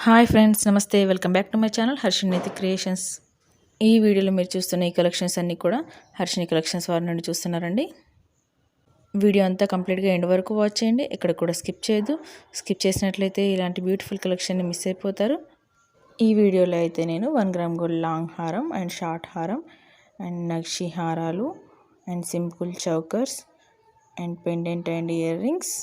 Hi friends, namaste. Welcome back to my channel Harshini Naitik creations. ఈ వీడియోలో మీరు చూస్తున్న ఈ కలెక్షన్స్ అన్నీ కూడా హర్షిని కలెక్షన్స్ వారి నుండి చూస్తున్నారండి. వీడియో అంతా కంప్లీట్గా ఎండ్ వరకు వాచ్ చేయండి. ఇక్కడ కూడా స్కిప్ చేయొద్దు. స్కిప్ చేసినట్లయితే ఇలాంటి బ్యూటిఫుల్ కలెక్షన్ని మిస్ అయిపోతారు. ఈ వీడియోలో అయితే నేను 1 గ్రామ్ గోల్డ్ లాంగ్ హారం అండ్ షార్ట్ హారం అండ్ నక్షి హారాలు and simple chokers and pendant and ear rings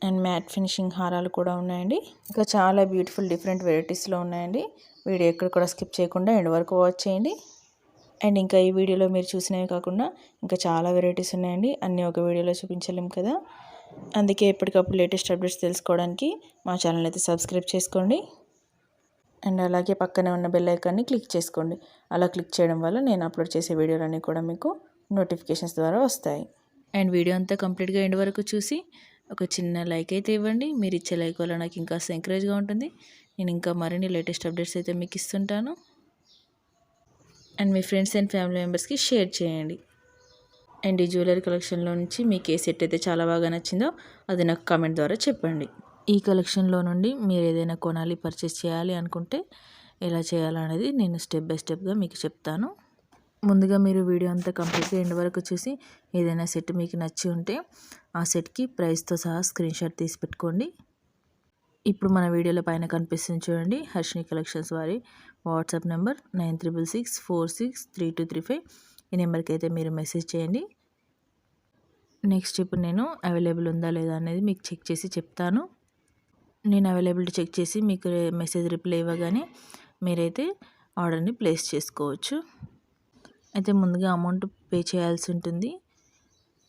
and matte finishing హారాలు కూడా ఉన్నాయండి. ఇంకా చాలా బ్యూటిఫుల్ డిఫరెంట్ వెరైటీస్లో ఉన్నాయండి. వీడియో ఎక్కడ కూడా స్కిప్ చేయకుండా ఎండ్ వరకు వాచ్ చేయండి. అండ్ ఇంకా ఈ వీడియోలో మీరు చూసినవి కాకుండా ఇంకా చాలా వెరైటీస్ ఉన్నాయండి. అన్నీ ఒక వీడియోలో చూపించలేం కదా, అందుకే ఎప్పటికప్పుడు లేటెస్ట్ అప్డేట్స్ తెలుసుకోవడానికి మా ఛానల్ అయితే సబ్స్క్రైబ్ చేసుకోండి. అండ్ అలాగే పక్కనే ఉన్న బెల్ ఐకాన్ని క్లిక్ చేసుకోండి. అలా క్లిక్ చేయడం వల్ల నేను అప్లోడ్ చేసే వీడియోలన్నీ కూడా మీకు నోటిఫికేషన్స్ ద్వారా వస్తాయి. అండ్ వీడియో అంతా కంప్లీట్గా ఎండ్ వరకు చూసి ఒక చిన్న లైక్ అయితే ఇవ్వండి. మీరు ఇచ్చే లైక్ వల్ల నాకు ఇంకా ఎంకరేజ్గా ఉంటుంది. నేను ఇంకా మరిన్ని లేటెస్ట్ అప్డేట్స్ అయితే మీకు ఇస్తుంటాను. అండ్ మీ ఫ్రెండ్స్ అండ్ ఫ్యామిలీ మెంబర్స్కి షేర్ చేయండి. అండ్ ఈ జ్యువెలరీ కలెక్షన్లో నుంచి మీకు ఏ సెట్ అయితే చాలా బాగా నచ్చిందో అది నాకు కామెంట్ ద్వారా చెప్పండి. ఈ కలెక్షన్లో నుండి మీరు ఏదైనా కొనాలి, పర్చేస్ చేయాలి అనుకుంటే ఎలా చేయాలనేది నేను స్టెప్ బై స్టెప్గా మీకు చెప్తాను. ముందుగా మీరు వీడియో అంతా కంప్లీట్గా ఎండ్ వరకు చూసి ఏదైనా సెట్ మీకు నచ్చి ఉంటే ఆ సెట్కి ప్రైస్తో సహా స్క్రీన్ షాట్ తీసి పెట్టుకోండి. ఇప్పుడు మన వీడియోలో పైన కనిపిస్తుంది చూడండి, హర్షిని కలెక్షన్స్ వారి వాట్సాప్ నెంబర్ 9666463235. ఈ నెంబర్కి అయితే మీరు మెసేజ్ చేయండి. నెక్స్ట్ ఇప్పుడు నేను అవైలబుల్ ఉందా లేదా అనేది మీకు చెక్ చేసి చెప్తాను. నేను అవైలబిలిటీ చెక్ చేసి మీకు మెసేజ్ రిప్లై ఇవ్వగానే మీరైతే ఆర్డర్ని ప్లేస్ చేసుకోవచ్చు. అయితే ముందుగా అమౌంట్ పే చేయాల్సి ఉంటుంది,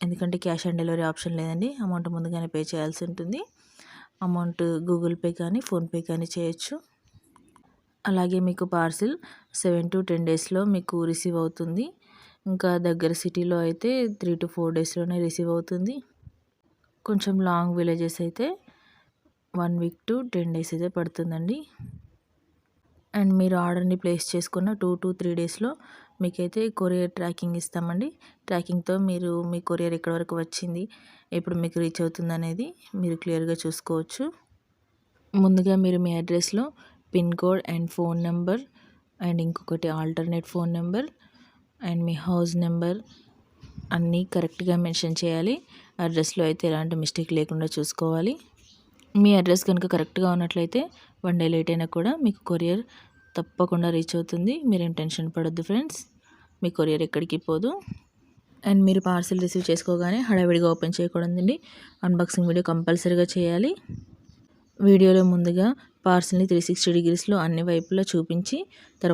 ఎందుకంటే క్యాష్ ఆన్ డెలివరీ ఆప్షన్ లేదండి. అమౌంట్ ముందుగానే పే చేయాల్సి ఉంటుంది. అమౌంట్ గూగుల్ పే కానీ ఫోన్పే కానీ చేయొచ్చు. అలాగే మీకు పార్సిల్ 7 to 10 డేస్లో మీకు రిసీవ్ అవుతుంది. ఇంకా దగ్గర సిటీలో అయితే 3 to 4 డేస్లోనే రిసీవ్ అవుతుంది. కొంచెం లాంగ్ విలేజెస్ అయితే 1 week to 10 days అయితే పడుతుందండి. అండ్ మీరు ఆర్డర్ని ప్లేస్ చేసుకున్న 2 to 3 డేస్లో మీకైతే కొరియర్ ట్రాకింగ్ ఇస్తామండి. ట్రాకింగ్తో మీరు మీ కొరియర్ ఎక్కడి వరకు వచ్చింది, ఎప్పుడు మీకు రీచ్ అవుతుంది అనేది మీరు క్లియర్గా చూసుకోవచ్చు. ముందుగా మీరు మీ అడ్రస్లో pin code and phone number and ఇంకొకటి ఆల్టర్నేట్ ఫోన్ నెంబర్ అండ్ మీ హౌస్ నెంబర్ అన్నీ కరెక్ట్గా మెన్షన్ చేయాలి. అడ్రస్లో అయితే ఎలాంటి మిస్టేక్ లేకుండా చూసుకోవాలి. మీ అడ్రస్ కనుక కరెక్ట్గా ఉన్నట్లయితే 1 day లేట్ అయినా కూడా మీకు కొరియర్ తప్పకుండా రీచ్ అవుతుంది. మీరేం టెన్షన్ పడొద్దు ఫ్రెండ్స్, మీ కొరియర్ ఎక్కడికి పోదు. అండ్ మీరు పార్సిల్ రిసీవ్ చేసుకోగానే హడావిడిగా ఓపెన్ చేయకూడదండి. అన్బాక్సింగ్ వీడియో కంపల్సరీగా చేయాలి. వీడియోలో ముందుగా పార్సిల్ని 360 degreesలో అన్ని వైపులా చూపించి తర్వాత